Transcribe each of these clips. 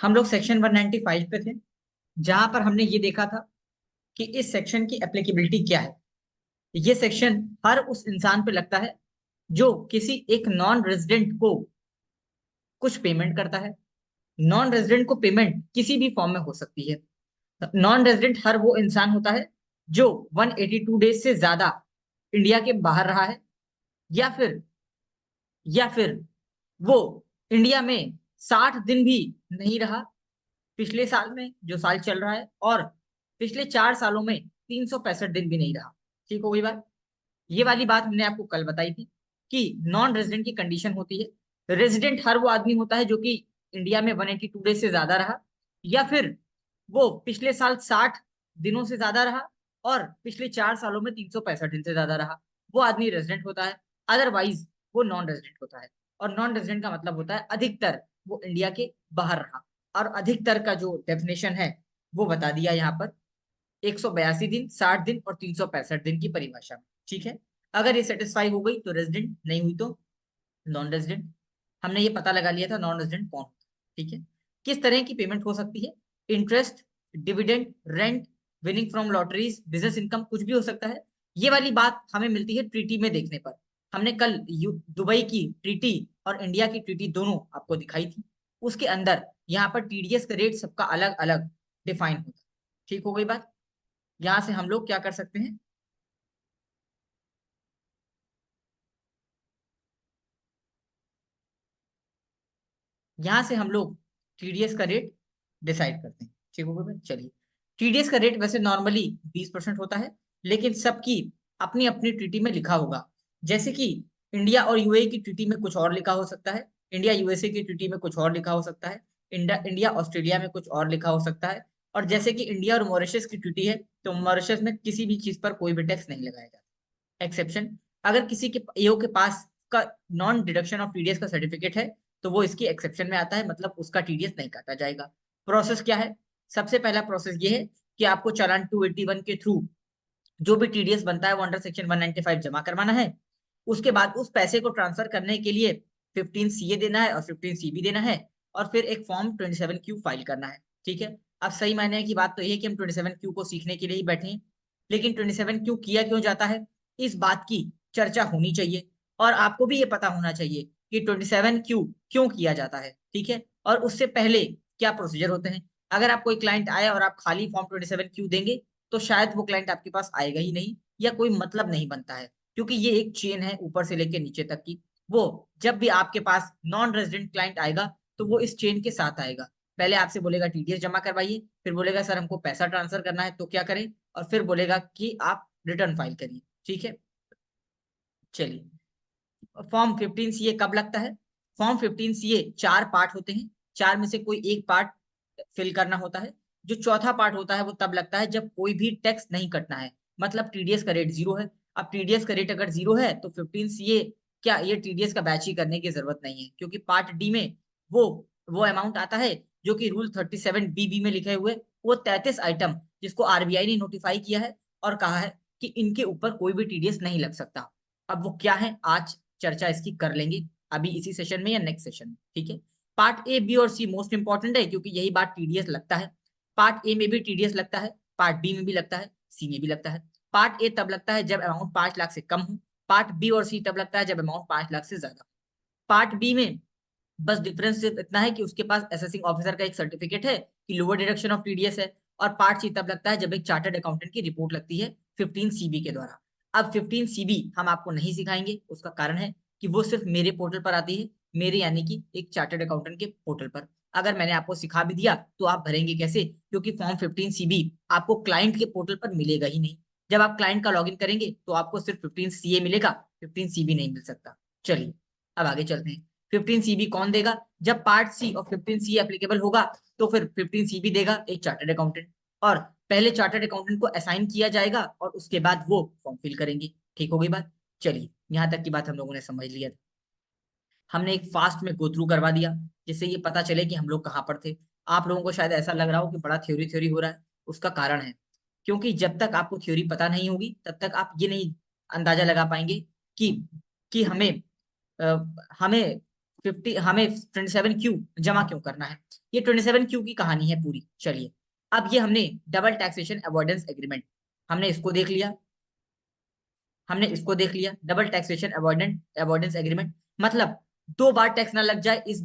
हम लोग सेक्शन 195 पे थे, जहां पर हमने ये देखा था कि इस सेक्शन की एप्लीकेबिलिटी क्या है। ये सेक्शन हर उस इंसान पे लगता है जो किसी एक नॉन रेजिडेंट को कुछ पेमेंट करता है। नॉन रेजिडेंट को पेमेंट किसी भी फॉर्म में हो सकती है। नॉन रेजिडेंट हर वो इंसान होता है जो 182 डेज से ज्यादा इंडिया के बाहर रहा है, या फिर या फिर वो इंडिया में 60 दिन भी नहीं रहा पिछले साल में, जो साल चल रहा है, और पिछले 4 सालों में 365 दिन भी नहीं रहा। ठीक हो गई बात। ये वाली बात हमने आपको कल बताई थी कि नॉन रेजिडेंट की कंडीशन होती है। रेजिडेंट हर वो आदमी होता है जो कि इंडिया में 182 डेज से ज्यादा रहा, या फिर वो पिछले साल 60 दिनों से ज्यादा रहा, और पिछले 4 सालों में 365 दिन से ज्यादा रहा। वो आदमी रेजिडेंट होता है। अदरवाइज वो नॉन रेजिडेंट होता है। और नॉन रेजिडेंट का मतलब होता है अधिकतर वो इंडिया के बाहर रहा। और अधिकतर का जो डेफिनेशन है वो बता दिया यहाँ पर, 182 दिन, 60 दिन और 365 दिन की परिभाषा में। ठीक है। अगर ये सेटिस्फाई हो गई तो रेजिडेंट, नहीं हुई तो नॉन रेजिडेंट। हमने ये पता लगा लिया था नॉन रेजिडेंट कौन होता है। ठीक है। किस तरह की पेमेंट हो सकती है? Interest, dividend, rent, winning from lotteries, business income, कुछ भी हो सकता है। ये वाली बात हमें मिलती है ट्रीटी में देखने पर। हमने कल दुबई की ट्रीटी और इंडिया की ट्रीटी दोनों आपको दिखाई थी। उसके अंदर यहाँ पर टीडीएस का रेट सबका अलग अलग डिफाइन होता है। ठीक हो गई बात। यहाँ से हम लोग क्या कर सकते हैं? यहाँ से हम लोग टीडीएस का रेट डिसाइड करते हैं। ठीक हो गया। चलिए, टीडीएस का रेट वैसे नॉर्मली 20% होता है, लेकिन सबकी अपनी अपनी ट्रीटी में लिखा होगा। जैसे कि इंडिया और यूएई की ट्रीटी में कुछ और लिखा हो सकता है, इंडिया यूएसए की ट्रीटी में कुछ और लिखा हो सकता है, इंडिया इंडिया ऑस्ट्रेलिया में कुछ और लिखा हो सकता है। और जैसे कि इंडिया और मॉरिशस की ट्रीटी है, तो मॉरिशस में किसी भी चीज पर कोई भी टैक्स नहीं लगाया जाता। एक्सेप्शन, अगर किसी के ईओ के पास का नॉन डिडक्शन ऑफ टीडीएस का सर्टिफिकेट है, तो वो इसकी एक्सेप्शन में आता है, मतलब उसका टीडीएस नहीं काटा जाएगा। प्रोसेस क्या है? सबसे पहला प्रोसेस ये है कि आपको चालान 281 के थ्रू जो भी टीडीएस बनता है वो अंडर सेक्शन 195 जमा करवाना है। उसके बाद उस पैसे को ट्रांसफर करने के लिए 15 सीए देना है और 15 सीबी देना है, और फिर एक फॉर्म 27 क्यू फाइल करना है। ठीक है। अब सही मायने की बात तो ये है कि हम 27 क्यू को सीखने के लिए ही बैठे हैं, लेकिन 27 क्यू किया क्यों जाता है, इस बात की चर्चा होनी चाहिए। और आपको भी ये पता होना चाहिए कि 27 क्यू क्यों किया जाता है। ठीक है। और उससे पहले क्या प्रोसीजर होते हैं। अगर आप कोई क्लाइंट आए और आप खाली फॉर्म 27 क्यू देंगे, तो शायद वो क्लाइंट आपके पास आएगा ही नहीं, या कोई मतलब नहीं बनता है। क्योंकि ये एक चेन है ऊपर से लेके नीचे तक की। वो जब भी आपके पास नॉन रेजिडेंट क्लाइंट आएगा, तो वो इस चेन के साथ आएगा। पहले आपसे बोलेगा टीडीएस जमा करवाइए, फिर बोलेगा सर हमको पैसा ट्रांसफर करना है तो क्या करें, और फिर बोलेगा कि आप रिटर्न फाइल करिए। ठीक है। चलिए, फॉर्म 15 सीए कब लगता है? फॉर्म 15 सीए 4 पार्ट होते हैं, चार में से कोई एक पार्ट फिल करना होता है। जो चौथा पार्ट होता है वो तब लगता है जब कोई भी टैक्स नहीं कटना है, मतलब टीडीएस का रेट जीरो है। अब टीडीएस का रेट अगर जीरो है तो 15 सीए, क्या ये टीडीएस का बैच ही करने की जरूरत नहीं है, क्योंकि पार्ट डी में वो वो अमाउंट आता है जो कि रूल 37 बीबी में लिखे हुए वो 33 आइटम, जिसको आरबीआई ने नोटिफाई किया है और कहा है कि इनके ऊपर कोई भी टीडीएस नहीं लग सकता। अब वो क्या है, आज चर्चा इसकी कर लेंगे, अभी इसी सेशन में या नेक्स्ट सेशन में। ठीक है। पार्ट ए, बी और सी मोस्ट इंपॉर्टेंट है, क्योंकि यही बात टीडीएस लगता है। पार्ट ए में भी टीडीएस लगता है, पार्ट बी में भी लगता है, सी में भी लगता है। पार्ट ए तब लगता है जब अमाउंट 5 लाख से कम हो। पार्ट बी और सी तब लगता है जब अमाउंट 5 लाख से ज्यादा। पार्ट बी में बस डिफरेंस सिर्फ इतना है कि उसके पास असेसिंग ऑफिसर का एक सर्टिफिकेट है कि लोअर डिडक्शन ऑफ टीडीएस है। और पार्ट सी तब लगता है जब एक चार्टर्ड अकाउंटेंट की रिपोर्ट लगती है 15 सीबी के द्वारा। अब 15 सीबी हम आपको नहीं सिखाएंगे, उसका कारण है कि वो सिर्फ मेरे पोर्टल पर आती है, मेरे यानी कि एक चार्टर्ड अकाउंटेंट के पोर्टल पर। अगर मैंने आपको सिखा भी दिया तो आप भरेंगे कैसे, क्योंकि फॉर्म 15 सीबी आपको क्लाइंट के पोर्टल पर मिलेगा ही नहीं। जब आप क्लाइंट का लॉगिन करेंगे तो आपको सिर्फ 15 सीए मिलेगा, 15 सीबी नहीं मिल सकता। चलिए, अब आगे चलते हैं। 15 सीबी कौन देगा? जब पार्ट सी और 15 सी एप्लीकेबल होगा, तो फिर 15 सीबी देगा एक चार्टर्ड अकाउंटेंट। और पहले चार्टर्ड अकाउंटेंट को असाइन किया जाएगा और उसके बाद वो फॉर्म फिल करेंगे। ठीक हो गई बात। चलिए, यहाँ तक की बात हम लोगों ने समझ लिया था। हमने एक फास्ट में गो थ्रू करवा दिया, जिससे ये पता चले कि हम लोग कहाँ पर थे। आप लोगों को शायद ऐसा लग रहा हो कि बड़ा थ्योरी थ्योरी हो रहा है। उसका कारण है क्योंकि जब तक आपको थ्योरी पता नहीं होगी तब तक आप ये नहीं अंदाजा लगा पाएंगे कि कि हमें 50 हमें 27 क्यू जमा क्यों करना है, ये 27 क्यू की कहानी है पूरी। चलिए, अब ये हमने डबल टैक्सेशन अवॉइडेंस एग्रीमेंट, हमने इसको देख लिया, हमने इसको देख लिया। डबल टैक्सेशन अवॉइडेंस एग्रीमेंट मतलब दो बार टैक्स ना लग जाए, इस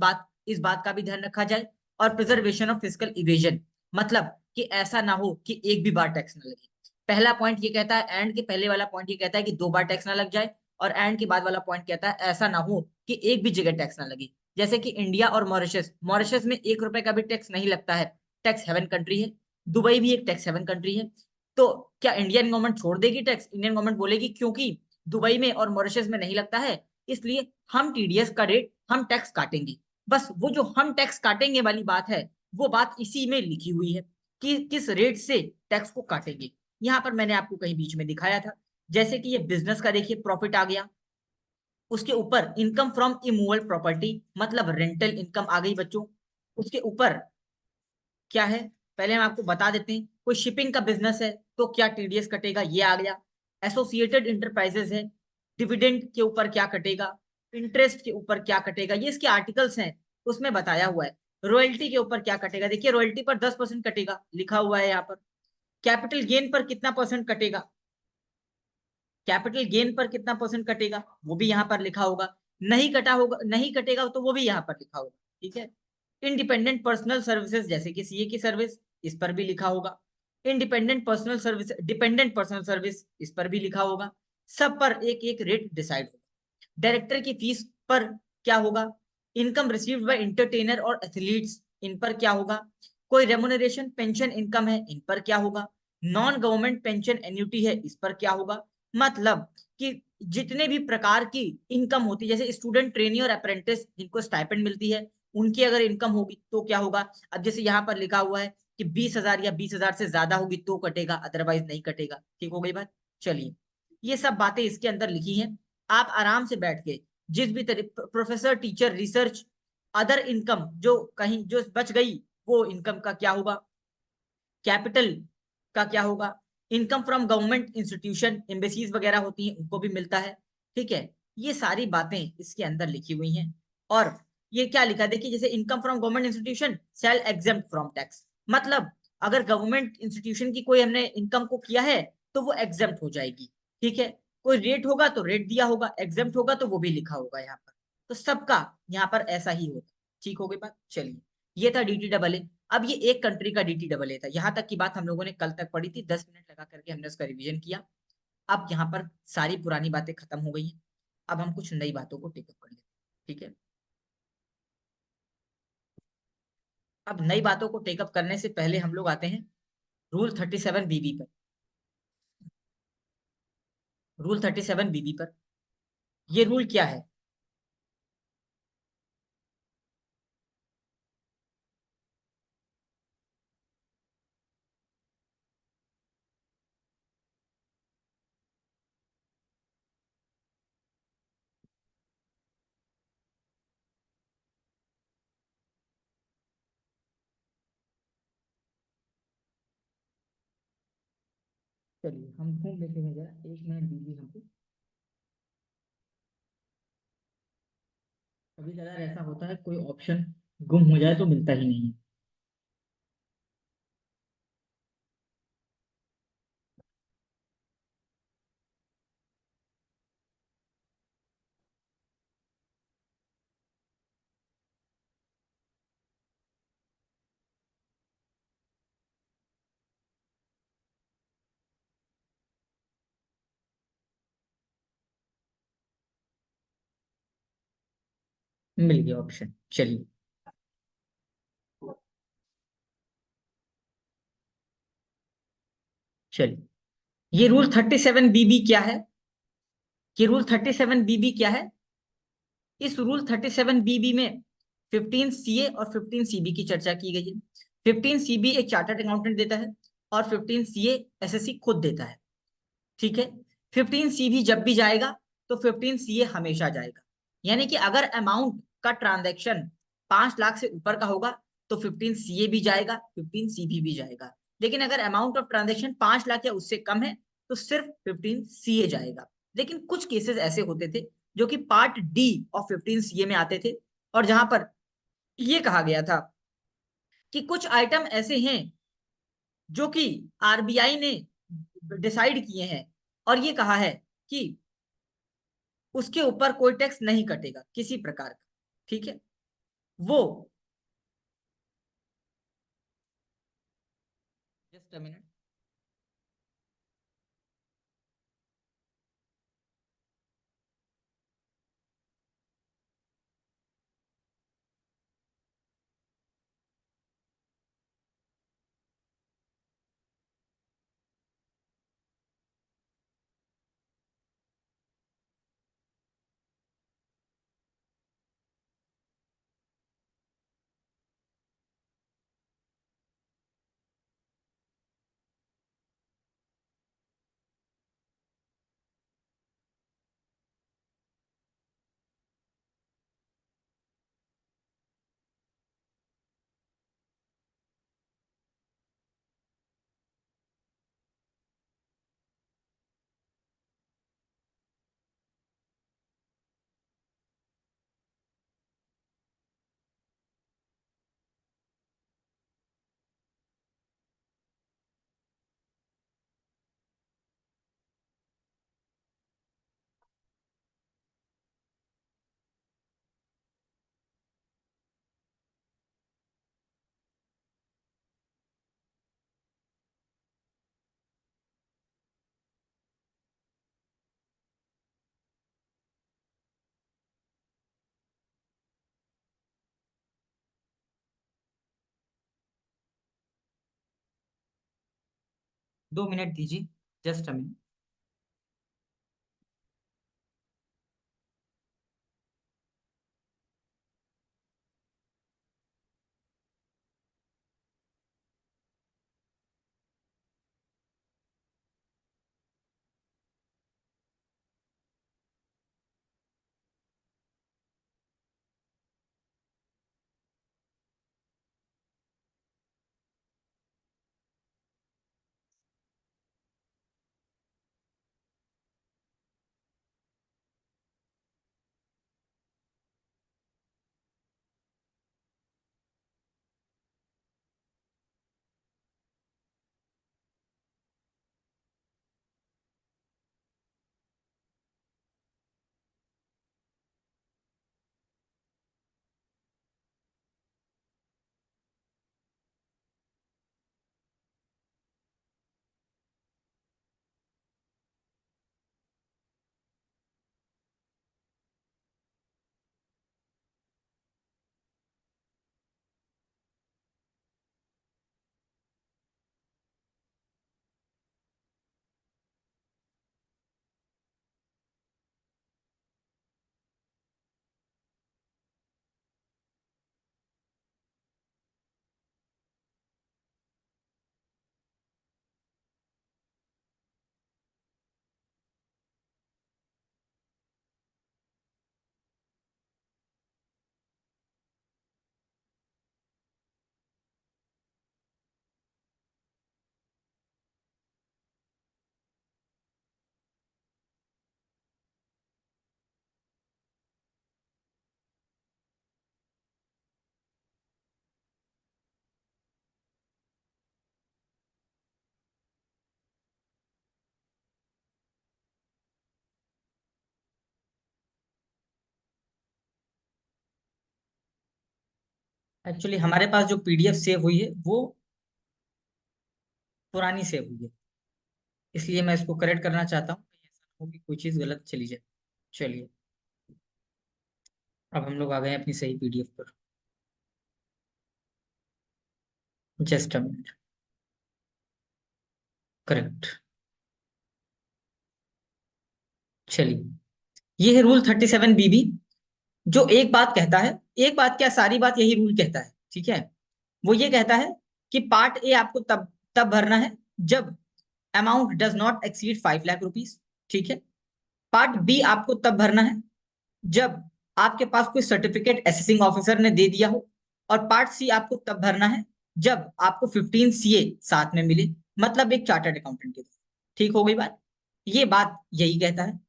बात का भी ध्यान रखा जाए। और प्रिजर्वेशन ऑफ फिस्कल इवेजन मतलब कि ऐसा ना हो कि एक भी बार टैक्स ना लगे। पहला पॉइंट ये कहता है, एंड के पहले वाला पॉइंट ये कहता है कि दो बार टैक्स ना लग जाए, और एंड के बाद वाला पॉइंट कहता है ऐसा ना हो कि एक भी जगह टैक्स ना लगे। जैसे कि इंडिया और मॉरिशस, मॉरिशस में 1 रुपए का भी टैक्स नहीं लगता है, टैक्स हेवन कंट्री है। दुबई भी एक टैक्स हेवन कंट्री है। तो क्या इंडियन गवर्नमेंट छोड़ देगी टैक्स? इंडियन गवर्नमेंट बोलेगी क्योंकि दुबई में और मॉरिशस में नहीं लगता है, इसलिए हम टीडीएस का रेट, हम टैक्स काटेंगे। बस वो जो हम टैक्स काटेंगे वाली बात है, वो बात इसी में लिखी हुई है कि किस रेट से टैक्स को काटेंगे। यहाँ पर मैंने आपको कहीं बीच में दिखाया था, जैसे कि ये बिजनेस का देखिए प्रॉफिट आ गया, उसके ऊपर इनकम फ्रॉम इमूवेबल प्रॉपर्टी मतलब रेंटल इनकम आ गई बच्चों। उसके ऊपर क्या है, पहले हम आपको बता देते हैं। कोई शिपिंग का बिजनेस है तो क्या टीडीएस कटेगा, ये आ गया। एसोसिएटेड इंटरप्राइजेस है, डिविडेंड के ऊपर क्या कटेगा, इंटरेस्ट के ऊपर क्या कटेगा, ये इसके आर्टिकल्स हैं, उसमें बताया हुआ है। रॉयल्टी के ऊपर क्या कटेगा, देखिए रॉयल्टी पर 10% कटेगा, लिखा हुआ है यहाँ पर। कैपिटल गेन पर कितना परसेंट कटेगा, कैपिटल गेन पर कितना परसेंट कटेगा, वो भी यहाँ पर लिखा होगा। नहीं कटा होगा, नहीं कटेगा तो वो भी यहाँ पर लिखा होगा। ठीक है। इंडिपेंडेंट पर्सनल सर्विसेज जैसे कि सीए की सर्विस, इस पर भी लिखा होगा। Independent personal service, dependent personal service, इस पर भी लिखा होगा। सब पर एक एक रेट डिसाइड होगा। डायरेक्टर की फीस पर क्या होगा, इनकम रिसीव्ड बाय एंटरटेनर और एथलीट्स, इन पर क्या होगा। कोई रेमुनरेशन पेंशन इनकम है, इन पर क्या होगा। नॉन गवर्नमेंट पेंशन एन्युटी है, इस पर क्या होगा। मतलब कि जितने भी प्रकार की इनकम होती है, जैसे स्टूडेंट, ट्रेनी और अप्रेंटिस जिनको स्टाइपेंड मिलती है, उनकी अगर इनकम होगी तो क्या होगा। अब जैसे यहाँ पर लिखा हुआ है कि 20,000 या 20,000 से ज्यादा होगी तो कटेगा, अदरवाइज नहीं कटेगा। ठीक हो गई बात। चलिए, ये सब बातें इसके अंदर लिखी हैं, आप आराम से बैठ के जिस भी तरह professor, teacher, research, other income जो कहीं जो बच गई, वो इनकम का क्या होगा, कैपिटल का क्या होगा, income from government institution, embassies वगैरह होती हैं, उनको भी मिलता है। ठीक है। ये सारी बातें इसके अंदर लिखी हुई हैं। और ये क्या लिखा, देखिए जैसे income from government institution shall exempt from tax, मतलब अगर गवर्नमेंट इंस्टीट्यूशन की कोई हमने इनकम को किया है तो वो एग्जेम्प्ट हो जाएगी। ठीक है। कोई रेट होगा तो रेट दिया होगा, एग्जेम्प्ट होगा तो वो भी लिखा होगा यहाँ पर। तो सबका यहाँ पर ऐसा ही होता। ठीक हो गई बात। चलिए, ये था डी टी डबल ए। अब ये एक कंट्री का डी टी डबल ए था, यहां तक की बात हम लोगों ने कल तक पढ़ी थी, 10 मिनट लगा करके हमने उसका रिवीजन किया। अब यहाँ पर सारी पुरानी बातें खत्म हो गई हैं, अब हम कुछ नई बातों को टेकअप कर लेते हैं। ठीक है। अब नई बातों को टेकअप करने से पहले हम लोग आते हैं रूल 37 बीबी पर। रूल 37 बीबी पर, ये रूल क्या है। चलिए हम घूम लेते हैं जरा, 1 मिनट दीजिए हमको। कभी कदार ऐसा होता है कोई ऑप्शन गुम हो जाए तो मिलता ही नहीं है। मिल गया ऑप्शन, चलिए। चलिए, ये रूल 37 बीबी क्या है, कि रूल 37 बीबी क्या है। इस रूल 37 बीबी में 15 सीए और 15 सीबी की चर्चा की गई है। 15 सीबी एक चार्टर्ड अकाउंटेंट देता है, और 15 सीए एसएससी खुद देता है। ठीक है। 15 सीबी जब भी जाएगा तो 15 सीए हमेशा जाएगा। यानी कि अगर अमाउंट का ट्रांजैक्शन 5 लाख से ऊपर का होगा तो 15 सीए भी जाएगा, 15 सीबी भी जाएगा। लेकिन अगर अमाउंट ऑफ ट्रांजैक्शन 5 लाख या उससे कम है तो सिर्फ 15 सीए जाएगा। लेकिन कुछ केसेस ऐसे होते थे जो कि पार्ट डी ऑफ 15 सीए में आते थे, और जहां पर ये कहा गया था कि कुछ आइटम ऐसे हैं जो कि आरबीआई ने डिसाइड किए हैं और ये कहा है कि उसके ऊपर कोई टैक्स नहीं कटेगा किसी प्रकार का, ठीक है। वो जस्ट अ मिनट। दो मिनट दीजिए, जस्ट अ मिनट। एक्चुअली हमारे पास जो पीडीएफ सेव हुई है वो पुरानी सेव हुई है, इसलिए मैं इसको करेक्ट करना चाहता हूँ, कहीं ऐसा ना हो कि कोई चीज गलत चली जाए। चलिए, अब हम लोग आ गए हैं अपनी सही पीडीएफ पर। Just a minute. करेक्ट। चलिए, ये है रूल 37 बीबी, जो एक बात कहता है, एक बात क्या सारी बात यही रूल कहता है, ठीक है। वो ये कहता है कि पार्ट ए आपको तब तब भरना है जब amount does not exceed 5 lakh rupees, ठीक है। पार्ट बी आपको तब भरना है जब आपके पास कोई सर्टिफिकेट असेसिंग ऑफिसर ने दे दिया हो। और पार्ट सी आपको तब भरना है जब आपको 15 CA साथ में मिले, मतलब एक चार्टर्ड अकाउंटेंट के थ्रू। ठीक हो गई बात, ये बात यही कहता है।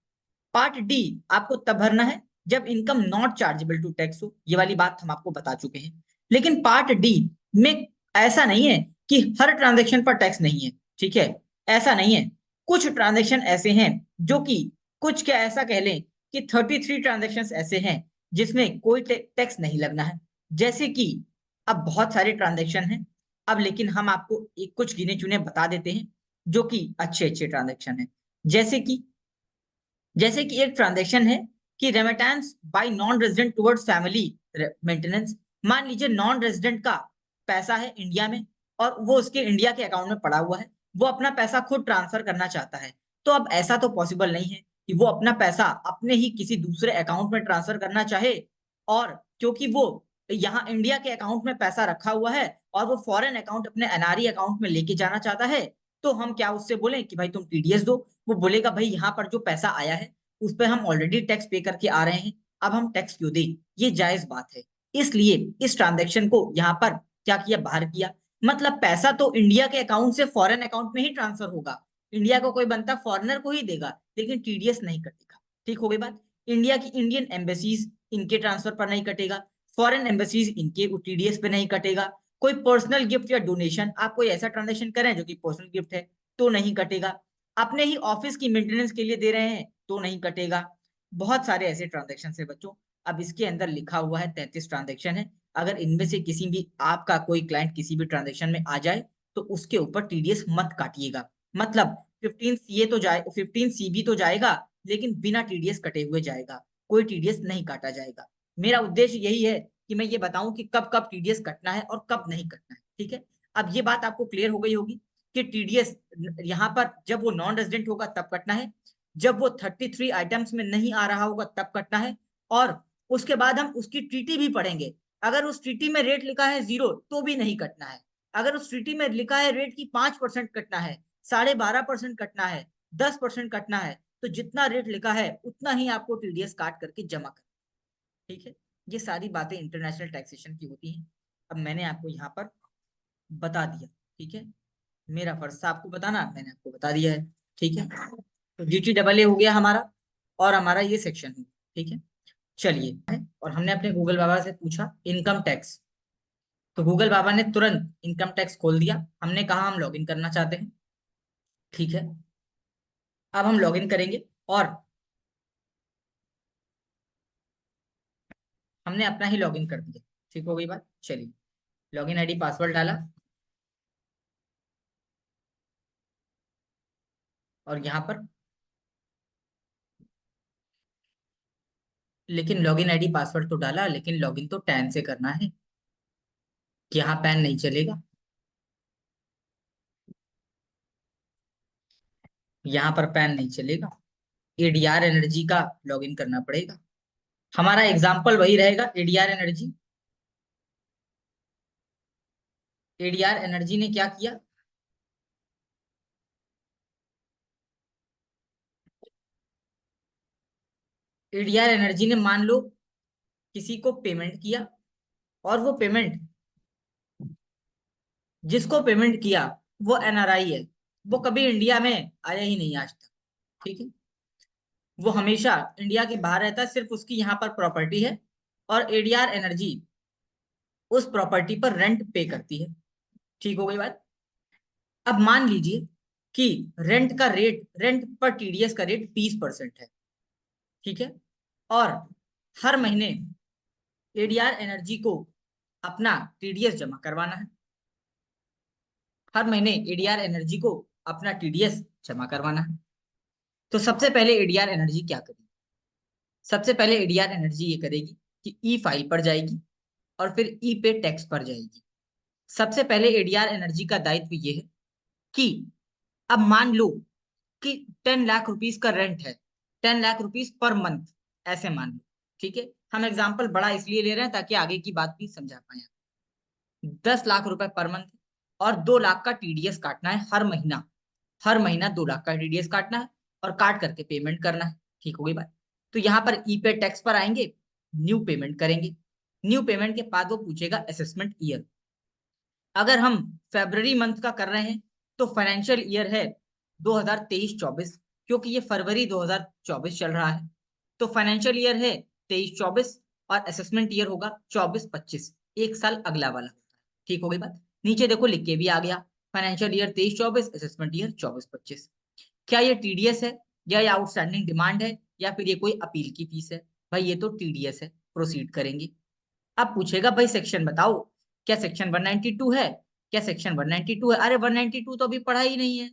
पार्ट डी आपको तब भरना है जब income not chargeable to tax हो, ये वाली बात हम आपको बता चुके हैं। लेकिन पार्ट डी में ऐसा नहीं है कि हर ट्रांजेक्शन पर टैक्स नहीं है, ठीक है, ऐसा नहीं है। कुछ ट्रांजेक्शन ऐसे हैं जो कि, कुछ क्या ऐसा कह लें कि 33 ट्रांजेक्शन ऐसे हैं जिसमें कोई टैक्स नहीं लगना है। जैसे कि अब बहुत सारे ट्रांजेक्शन हैं, अब लेकिन हम आपको एक कुछ गिने चुने बता देते हैं जो कि अच्छे अच्छे ट्रांजेक्शन हैं। जैसे कि एक ट्रांजेक्शन है कि remittance bye non resident towards family maintenance. मान लीजिए नॉन रेजिडेंट का पैसा है इंडिया में और वो उसके इंडिया के अकाउंट में पड़ा हुआ है, वो अपना पैसा खुद ट्रांसफर करना चाहता है। तो अब ऐसा तो पॉसिबल नहीं है कि वो अपना पैसा अपने ही किसी दूसरे अकाउंट में ट्रांसफर करना चाहे, और क्योंकि वो यहाँ इंडिया के अकाउंट में पैसा रखा हुआ है और वो फॉरेन अकाउंट अपने एनआरई अकाउंट में लेके जाना चाहता है, तो हम क्या उससे बोले कि भाई तुम टीडीएस दो? वो बोलेगा भाई यहाँ पर जो पैसा आया है उस पर हम ऑलरेडी टैक्स पे करके आ रहे हैं, अब हम टैक्स क्यों दें? ये जायज बात है। इसलिए इस ट्रांजेक्शन को यहाँ पर क्या किया, बाहर किया। मतलब पैसा तो इंडिया के अकाउंट से फॉरेन अकाउंट में ही ट्रांसफर होगा, इंडिया को कोई बनता फॉरेनर को ही देगा, लेकिन टीडीएस नहीं कटेगा। ठीक हो गई बात। इंडिया की इंडियन एम्बेसीज इनके ट्रांसफर पर नहीं कटेगा, फॉरेन एम्बेसीज इनके टीडीएस पे नहीं कटेगा। कोई पर्सनल गिफ्ट या डोनेशन, आप कोई ऐसा ट्रांजेक्शन करें जो कि पर्सनल गिफ्ट है, तो नहीं कटेगा। अपने ही ऑफिस की मेंटेनेंस के लिए दे रहे हैं तो नहीं कटेगा। बहुत सारे ऐसे ट्रांजेक्शन है बच्चों। अब इसके अंदर लिखा हुआ है 33 ट्रांजेक्शन है। अगर इनमें से किसी भी आपका कोई क्लाइंट किसी भी ट्रांजेक्शन में आ जाए तो उसके ऊपर टीडीएस मत काटिएगा। मतलब 15 सीए तो जाए, 15 सीबी तो जाएगा, लेकिन बिना टीडीएस कटे हुए जाएगा, कोई टीडीएस नहीं काटा जाएगा। मेरा उद्देश्य यही है कि मैं ये बताऊं कि कब कब टीडीएस कटना है और कब नहीं कटना है। ठीक है, अब ये बात आपको क्लियर हो गई होगी कि टीडीएस यहाँ पर जब वो नॉन रेजिडेंट होगा तब कटना है, जब वो 33 आइटम्स में नहीं आ रहा होगा तब कटना है, और उसके बाद हम उसकी ट्रीटी भी पढ़ेंगे। अगर उस ट्रीटी में रेट लिखा है 0 तो भी नहीं कटना है। अगर उस ट्रीटी में लिखा है रेट की 5% कटना है, 12.5% कटना है, 10% कटना है, तो जितना रेट लिखा है उतना ही आपको टीडीएस काट करके जमा कर। ठीक है, ये सारी बातें इंटरनेशनल टैक्सेशन की होती हैं। अब मैंने आपको यहाँ पर बता दिया। ठीक है, मेरा फर्ज था आपको बताना, मैंने आपको बता दिया है। ठीक है, तो जीटी डबल ए हो गया हमारा, और हमारा ये सेक्शन है। ठीक है, चलिए, और हमने अपने गूगल बाबा से पूछा इनकम टैक्स, तो गूगल बाबा ने तुरंत इनकम टैक्स खोल दिया। हमने कहा हम लॉगिन करना चाहते हैं। ठीक है, अब हम लॉगिन करेंगे और हमने अपना ही लॉगिन कर दिया। ठीक हो गई बात। चलिए, लॉगिन आईडी पासवर्ड डाला और यहाँ पर, लेकिन लॉगिन आईडी पासवर्ड तो डाला, लेकिन लॉगिन तो टैन से करना है, कि यहाँ पैन नहीं चलेगा, यहाँ पर पैन नहीं चलेगा, एडीआर एनर्जी का लॉगिन करना पड़ेगा। हमारा एग्जाम्पल वही रहेगा, एडीआर एनर्जी। एडीआर एनर्जी ने क्या किया, एडीआर एनर्जी ने मान लो किसी को पेमेंट किया, और वो पेमेंट, जिसको पेमेंट किया वो एनआरआई है, वो कभी इंडिया में आया ही नहीं आज तक। ठीक है, वो हमेशा इंडिया के बाहर रहता है, सिर्फ उसकी यहाँ पर प्रॉपर्टी है, और एडीआर एनर्जी उस प्रॉपर्टी पर रेंट पे करती है। ठीक हो गई बात। अब मान लीजिए कि रेंट का रेट, रेंट पर टीडीएस का रेट 20% है। ठीक है, और हर महीने एडीआर एनर्जी को अपना टीडीएस जमा करवाना है। हर महीने एडीआर एनर्जी को अपना टीडीएस जमा करवाना है। तो सबसे पहले एडीआर एनर्जी क्या करेगी, सबसे पहले एडीआर एनर्जी ये करेगी कि ई फाइल पर जाएगी और फिर ई पे टैक्स पर जाएगी। सबसे पहले एडीआर एनर्जी का दायित्व ये है कि, अब मान लो कि 10 लाख रुपीज का रेंट है, 10 लाख रुपीज पर मंथ, ऐसे मान लो। ठीक है, हम एग्जाम्पल बड़ा इसलिए ले रहे हैं ताकि आगे की बात भी समझा पाए। 10 लाख रुपए पर मंथ, और 2 लाख का टीडीएस काटना है हर महीना, हर महीना 2 लाख का टीडीएस काटना है और काट करके पेमेंट करना है। ठीक हो गई बात। तो यहाँ पर ई पे टैक्स पर आएंगे, न्यू पेमेंट करेंगे। न्यू पेमेंट के बाद वो पूछेगा असेसमेंट ईयर। अगर हम फेब्रवरी मंथ का कर रहे हैं तो फाइनेंशियल ईयर है 2023-24, क्योंकि ये फरवरी 2024 चल रहा है, तो फाइनेंशियल ईयर है 23-24 और असेसमेंट ईयर होगा 24-25, एक साल अगला वाला होता है। ठीक हो गई बात। नीचे देखो लिख के भी आ गया, फाइनेंशियल ईयर 23-24, असेसमेंट ईयर 24-25। क्या ये टीडीएस है या ये आउटस्टैंडिंग डिमांड है या फिर ये कोई अपील की फीस है? भाई ये तो टीडीएस है, प्रोसीड करेंगे। अब पूछेगा भाई सेक्शन बताओ, क्या सेक्शन 192 है? क्या सेक्शन 192 है? अरे 192 तो अभी पढ़ा ही नहीं है।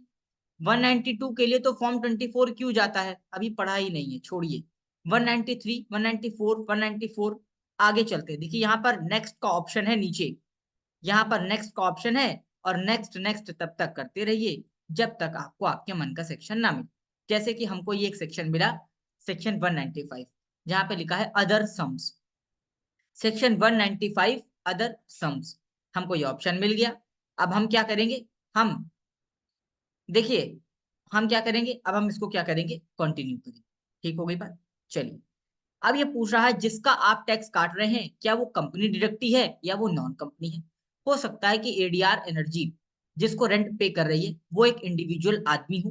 192 के लिए तो फॉर्म 24 क्यों जाता है, अभी पढ़ा ही नहीं है, छोड़िए। 193, 194, 194, आगे चलते हैं। देखिए यहाँ पर नेक्स्ट का ऑप्शन है नीचे, यहाँ पर नेक्स्ट का ऑप्शन है, और नेक्स्ट नेक्स्ट तब तक करते रहिए जब तक आपको आपके मन का सेक्शन ना मिले। जैसे कि हमको ये एक सेक्शन मिला, सेक्शन 195, जहां पे लिखा है other sums. Section 195 other sums, हमको ये ऑप्शन मिल गया। अब हम क्या करेंगे, हम देखिए हम क्या करेंगे, अब हम इसको क्या करेंगे, कंटिन्यू करेंगे। ठीक हो गई बात। चलिए, अब ये पूछ रहा है जिसका आप टैक्स काट रहे हैं क्या वो कंपनी डिडक्टी है या वो नॉन कंपनी है। हो सकता है कि एडीआर एनर्जी जिसको रेंट पे कर रही है वो एक इंडिविजुअल आदमी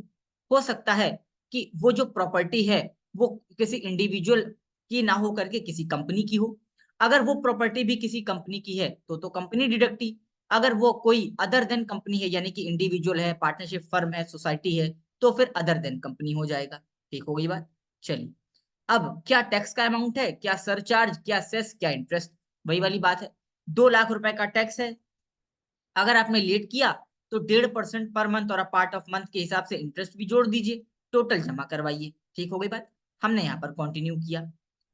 हो सकता है कि वो जो प्रॉपर्टी है वो किसी इंडिविजुअल की ना हो करके किसी कंपनी की हो। अगर वो प्रॉपर्टी भी किसी कंपनी की है तो कंपनी डिडक्टी। अगर वो कोई अदर देन कंपनी है यानी कि इंडिविजुअल है, पार्टनरशिप फर्म है, सोसाइटी है, तो फिर अदर देन कंपनी हो जाएगा। ठीक हो गई बात। चलिए, अब क्या टैक्स का अमाउंट है, क्या सरचार्ज, क्या सेस, क्या इंटरेस्ट, वही वाली बात है। 2 लाख रुपए का टैक्स है, अगर आपने लेट किया तो 1.5% पर मंथ और अ पार्ट ऑफ मंथ के हिसाब से इंटरेस्ट भी जोड़ दीजिए, टोटल जमा करवाइए। ठीक हो गई बात। हमने यहाँ पर कंटिन्यू किया।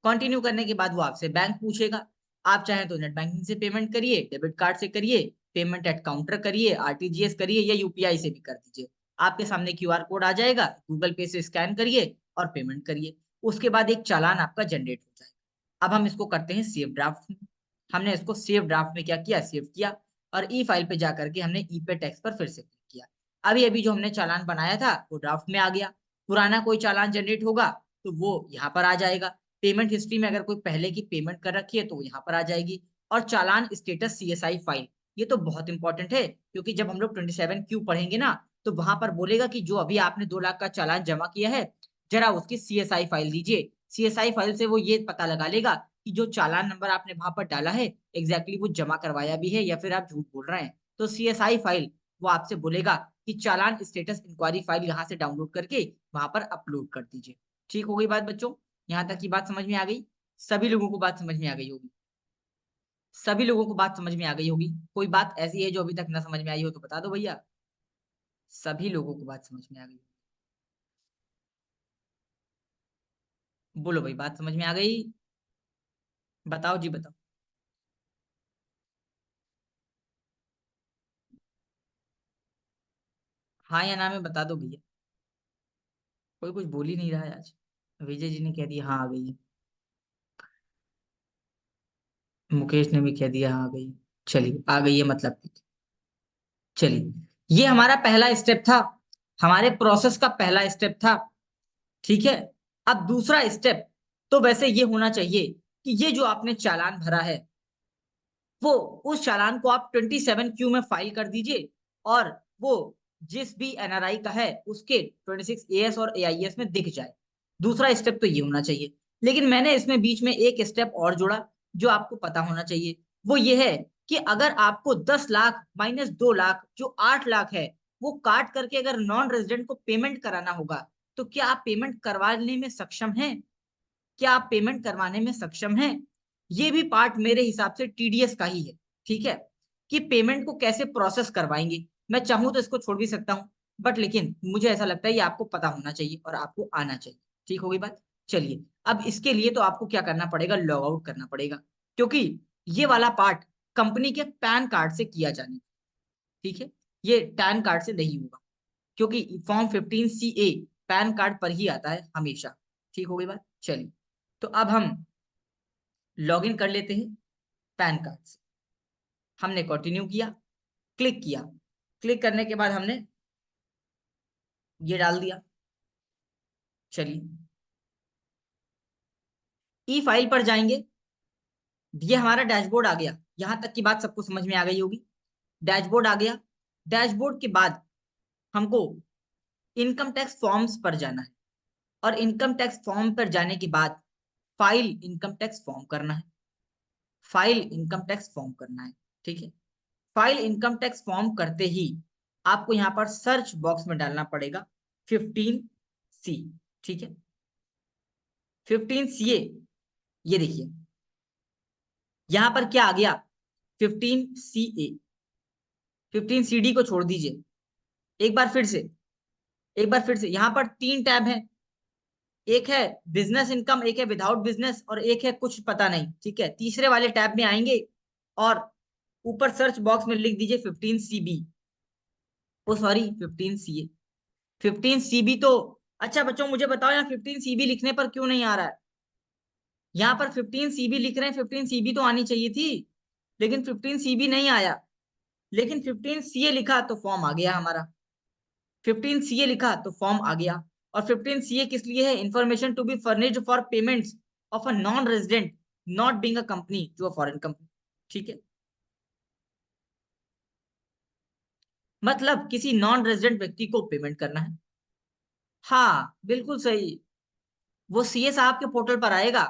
कंटिन्यू करने के बाद वो आपसे बैंक पूछेगा, आप चाहें तो नेट बैंकिंग से पेमेंट करिए, डेबिट कार्ड से करिए, पेमेंट एट काउंटर करिए, आरटीजीएस करिए या यूपीआई से भी कर दीजिए। आपके सामने क्यूआर कोड आ जाएगा, गूगल पे से स्कैन करिए और पेमेंट करिए। उसके बाद एक चालान आपका जनरेट हो जाएगा। अब हम इसको करते हैं सेव ड्राफ्ट में। हमने इसको सेव ड्राफ्ट में क्या किया, सेव किया, और ई फाइल पे जाकर के हमने ई पे टैक्स पर फिर से क्लिक किया। अभी अभी जो हमने चालान बनाया था वो ड्राफ्ट में आ गया। पुराना कोई चालान जनरेट होगा तो वो यहाँ पर आ जाएगा। पेमेंट हिस्ट्री में अगर कोई पहले की पेमेंट कर रखी है तो यहाँ पर आ जाएगी। और चालान स्टेटस सीएसआई फाइल, ये तो बहुत इंपॉर्टेंट है क्योंकि जब हम लोग 27Q पढ़ेंगे ना तो वहां पर बोलेगा कि जो अभी आपने 2 लाख का चालान जमा किया है जरा उसकी सीएसआई फाइल दीजिए। सीएसआई फाइल से वो ये पता लगा लेगा कि जो चालान नंबर आपने वहां पर डाला है एग्जैक्टली वो जमा करवाया भी है या फिर आप झूठ बोल रहे हैं। तो सीएसआई फाइल वो आपसे बोलेगा कि चालान स्टेटस इंक्वायरी फाइल यहाँ से डाउनलोड करके वहां पर अपलोड कर दीजिए। ठीक हो गई बात बच्चों, यहाँ तक की बात समझ में आ गई? सभी लोगों को बात समझ में आ गई होगी, सभी लोगों को बात समझ में आ गई होगी। कोई बात ऐसी है जो अभी तक ना समझ में आई हो तो बता दो भैया। सभी लोगों को बात समझ में आ गई, बोलो भाई बात समझ में आ गई, बताओ जी बताओ। हाँ या ना में बता दो भैया, कोई कुछ बोल ही नहीं रहा है आज। विजय जी ने कह दिया हाँ आ गई है, मुकेश ने भी कह दिया हाँ आ गई है। चलिए आ गई है मतलब। चलिए, ये हमारा पहला स्टेप था, हमारे प्रोसेस का पहला स्टेप था। ठीक है, अब दूसरा स्टेप तो वैसे ये होना चाहिए कि ये जो आपने चालान भरा है वो उस चालान को आप 27Q में फाइल कर दीजिए, और वो जिस भी एनआरआई का है उसके 26AS और AIS में दिख जाए। दूसरा स्टेप तो ये होना चाहिए, लेकिन मैंने इसमें बीच में एक स्टेप और जोड़ा जो आपको पता होना चाहिए। वो ये है कि अगर आपको 10 लाख माइनस 2 लाख जो 8 लाख है वो काट करके अगर नॉन रेजिडेंट को पेमेंट कराना होगा तो क्या आप पेमेंट करवाने में सक्षम हैं? क्या आप पेमेंट करवाने में सक्षम हैं? ये भी पार्ट मेरे हिसाब से टीडीएस का ही है। ठीक है, कि पेमेंट को कैसे प्रोसेस करवाएंगे। मैं चाहूं तो इसको छोड़ भी सकता हूं, बट लेकिन मुझे ऐसा लगता है ये आपको पता होना चाहिए और आपको आना चाहिए। ठीक होगी बात। चलिए, अब इसके लिए तो आपको क्या करना पड़ेगा, लॉग आउट करना पड़ेगा, क्योंकि ये वाला पार्ट कंपनी के पैन कार्ड से किया जाने। ठीक है, ये पैन कार्ड से नहीं होगा क्योंकि फॉर्म 15CA पैन कार्ड पर ही आता है हमेशा। ठीक हो गई बात। चलिए, तो अब हम लॉगिन कर लेते हैं पैन कार्ड से। हमने कंटिन्यू किया, क्लिक किया, क्लिक करने के बाद हमने ये डाल दिया। चलिए, ई फाइल पर जाएंगे, ये हमारा डैशबोर्ड आ गया। यहां तक की बात सबको समझ में आ गई होगी। डैशबोर्ड आ गया, डैशबोर्ड के बाद हमको इनकम टैक्स फॉर्म्स पर जाना है, और इनकम टैक्स फॉर्म पर जाने के बाद फाइल इनकम टैक्स फॉर्म करना है, फाइल इनकम टैक्स फॉर्म करना है। ठीक है, फाइल इनकम टैक्स फॉर्म करते ही आपको यहाँ पर सर्च बॉक्स में डालना पड़ेगा 15C। ठीक है, 15CA, ये देखिए यहां पर क्या आ गया, 15CA। 15CD को छोड़ दीजिए, एक बार फिर से, एक बार फिर से, यहां पर 3 टैब है, एक है बिजनेस इनकम, एक है विदाउट बिजनेस, और एक है कुछ पता नहीं। ठीक है, तीसरे वाले टैब में आएंगे और ऊपर सर्च बॉक्स में लिख दीजिए 15CB, ओ सॉरी 15CA। 15CB तो, अच्छा बच्चों मुझे बताओ यहाँ 15CB लिखने पर क्यों नहीं आ रहा है? यहाँ पर 15CB लिख रहे हैं, 15CB तो आनी चाहिए थी, लेकिन 15CB नहीं आया। लेकिन 15CA लिखा तो फॉर्म आ गया हमारा, 15CA लिखा तो फॉर्म आ गया। और 15CA किस लिए है? Information to be furnished for payments of a non resident not being a company to a foreign company. ठीक है, मतलब किसी नॉन रेजिडेंट व्यक्ति को पेमेंट करना है। हाँ बिल्कुल सही, वो सीए साहब के पोर्टल पर आएगा,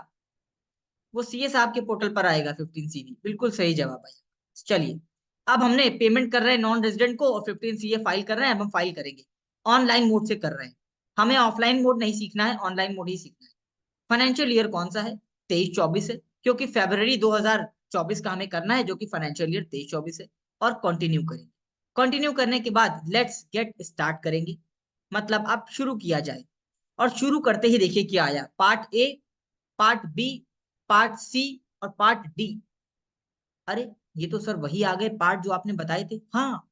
वो सीए साहब के पोर्टल पर आएगा 15CB, बिल्कुल सही जवाब आया। चलिए, अब हमने पेमेंट कर रहे हैं नॉन रेजिडेंट को और 15CA फाइल कर रहे हैं, अब हम फाइल करेंगे ऑनलाइन मोड से कर रहे हैं। हमें ऑफलाइन मोड नहीं सीखना है, ऑनलाइन मोड ही सीखना है। फाइनेंशियल ईयर कौन सा है? 23-24 है, क्योंकि फरवरी 2024 का हमें करना है, जो कि फाइनेंशियल ईयर 23-24 है। और कंटिन्यू करेंगे, कंटिन्यू करने के बाद लेट्स गेट स्टार्ट करेंगे, मतलब अब शुरू किया जाए। और शुरू करते ही देखिए क्या आया, part A, part B, part C और पार्ट डी। अरे ये तो सर वही आ गए पार्ट जो आपने बताए थे। हाँ,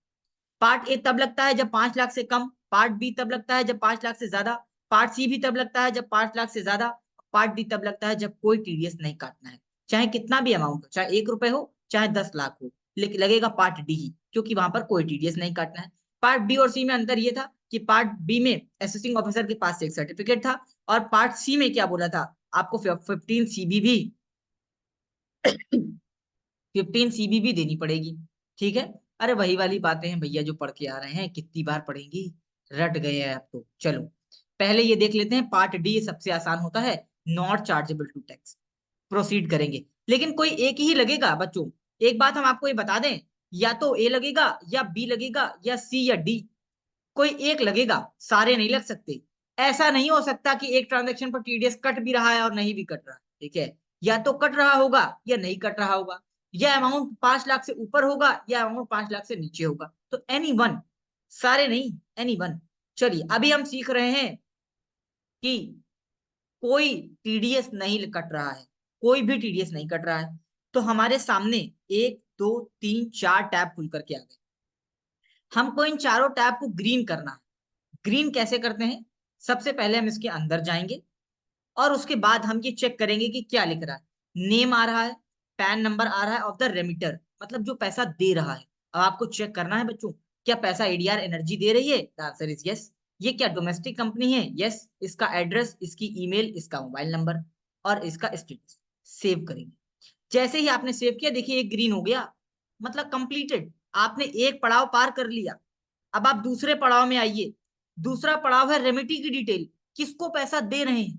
पार्ट ए तब लगता है जब 5 लाख से कम, पार्ट बी तब लगता है जब 5 लाख से ज्यादा, पार्ट सी भी तब लगता है जब 5 लाख से ज्यादा, पार्ट डी तब लगता है जब कोई टीडीएस नहीं काटना है, चाहे कितना भी अमाउंट हो, चाहे 1 रुपए हो चाहे 10 लाख हो, लेकिन लगेगा पार्ट डी ही, क्योंकि वहां पर कोई टीडीएस नहीं काटना है। पार्ट बी और सी में अंतर ये था कि पार्ट बी में असेसिंग ऑफिसर के पास एक सर्टिफिकेट था, और पार्ट सी में क्या बोला था आपको, 15CB भी 15CB भी देनी पड़ेगी। ठीक है, अरे वही वाली बातें हैं भैया जो पढ़ के आ रहे हैं, कितनी बार पढ़ेंगी, रट गए हैं अब तो। चलो पहले ये देख लेते हैं, पार्ट डी सबसे आसान होता है, not chargeable to tax. Proceed करेंगे, लेकिन कोई एक ही लगेगा बच्चों। एक बात हम आपको ये बता दें, या तो ए लगेगा या बी लगेगा या सी या डी, कोई एक लगेगा, सारे नहीं लग सकते। ऐसा नहीं हो सकता कि एक ट्रांजेक्शन पर टीडीएस कट भी रहा है और नहीं भी कट रहा है। ठीक है, या तो कट रहा होगा या नहीं कट रहा होगा, या अमाउंट 5 लाख से ऊपर होगा या अमाउंट 5 लाख से नीचे होगा, तो एनी वन, सारे नहीं, एनी वन। चलिए अभी हम सीख रहे हैं कि कोई टीडीएस नहीं कट रहा है, कोई भी टीडीएस नहीं कट रहा है। तो हमारे सामने 1 2 3 4 टैब खुल करके आ गए, हमको इन चारों टैब को ग्रीन करना है। ग्रीन कैसे करते हैं? सबसे पहले हम इसके अंदर जाएंगे और उसके बाद हम ये चेक करेंगे कि क्या लिख रहा है। नेम आ रहा है, पैन नंबर आ रहा है ऑफ द रेमिटर, मतलब जो पैसा दे रहा है। अब आपको चेक करना है बच्चों, क्या पैसा एडीआर एनर्जी दे रही है? The answer is yes. ये क्या डोमेस्टिक कंपनी है? यस। इसका एड्रेस, इसकी ईमेल, इसका मोबाइल नंबर और इसका स्टेटस। सेव करेंगे। जैसे ही आपने सेव किया देखिए एक ग्रीन हो गया, मतलब कंप्लीटेड, आपने एक पड़ाव पार कर लिया। अब आप दूसरे पड़ाव में आइए। दूसरा पड़ाव है रेमिटी की डिटेल, किसको पैसा दे रहे हैं।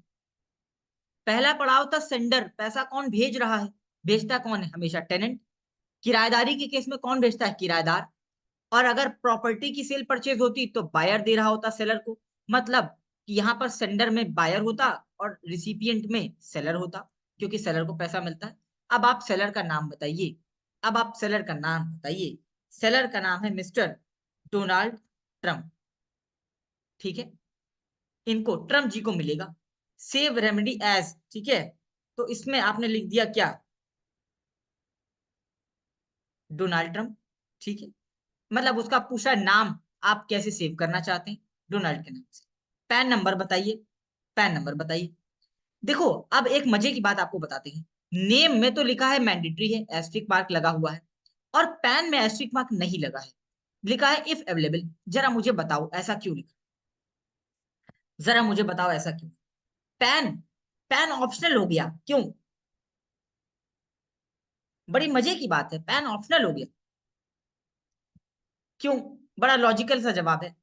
पहला पड़ाव था सेंडर, पैसा कौन भेज रहा है, भेजता कौन है? हमेशा टेनेंट। किराएदारी के केस में कौन भेजता है? किराएदार। और अगर प्रॉपर्टी की सेल परचेज होती तो बायर दे रहा होता सेलर को, मतलब कि यहाँ पर सेंडर में बायर होता और रिसिपिएंट में सेलर होता, क्योंकि सेलर को पैसा मिलता है। अब आप सेलर का नाम बताइए, अब आप सेलर का नाम बताइए। सेलर का नाम है मिस्टर डोनाल्ड ट्रम्प। ठीक है, इनको ट्रम्प जी को मिलेगा। सेव रेमेडी एज, ठीक है, तो इसमें आपने लिख दिया क्या? Donald Trump. ठीक है, मतलब उसका पूछा नाम आप कैसे सेव करना चाहते हैं, डोनाल्ड के नाम से। पैन नंबर बताइए, पैन नंबर बताइए। देखो अब एक मजे की बात आपको बताते हैं, नेम में तो लिखा है मैंडेटरी है, एस्ट्रिक मार्क लगा हुआ है, और पैन में एस्ट्रिक मार्क नहीं लगा है, लिखा है इफ अवेलेबल। जरा मुझे बताओ ऐसा क्यों लिखा, जरा मुझे बताओ ऐसा क्यों? पैन, पैन ऑप्शनल हो गया, क्यों? बड़ी मजे की बात है, पैन ऑप्शनल हो गया, क्यों? बड़ा लॉजिकल सा जवाब है।